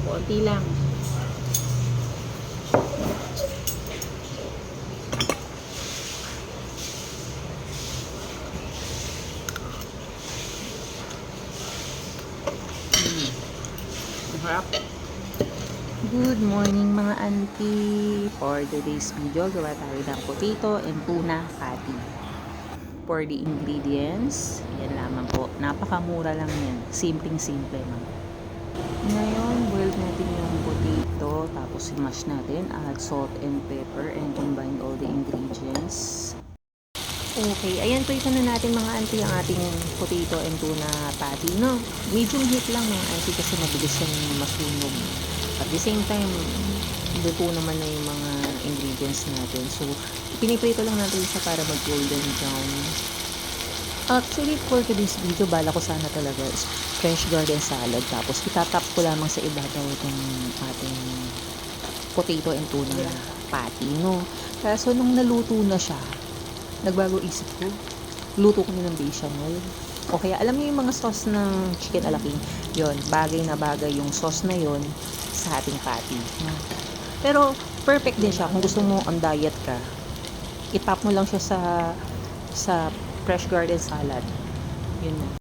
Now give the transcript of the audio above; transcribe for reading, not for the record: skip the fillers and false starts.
konti lang. Sarap. Good morning mga auntie. For today's video, gawa tayo ng potato and tuna patty. For the ingredients, yan lamang po. Napakamura lang yan. Simpleng-simple lang. Ngayon, boil natin yung potato. Tapos smash natin. Add salt and pepper and combine all the ingredients. Okay, ayan po ito na natin mga auntie ang ating potato and tuna patty, no? Medium heat lang mga auntie kasi mabilis yung masunog. At the same time, luto naman na yung mga ingredients natin. So, piniprito lang natin siya para mag-golden brown. Actually, for today's video, bala ko sana talaga is French garden salad. Tapos, itatap ko lamang sa ibabaw itong ating potato and tuna patty, no? Kaso, nung naluto na siya, nagbago isip ko. Luto ko na ng bechamel. O kaya, alam niyo yung mga sauce ng chicken alaking? Yon, bagay na bagay yung sauce na yon sa ating patty. Pero, perfect din siya. Kung gusto mo on diet ka, itap mo lang siya sa fresh garden salad. Yun na.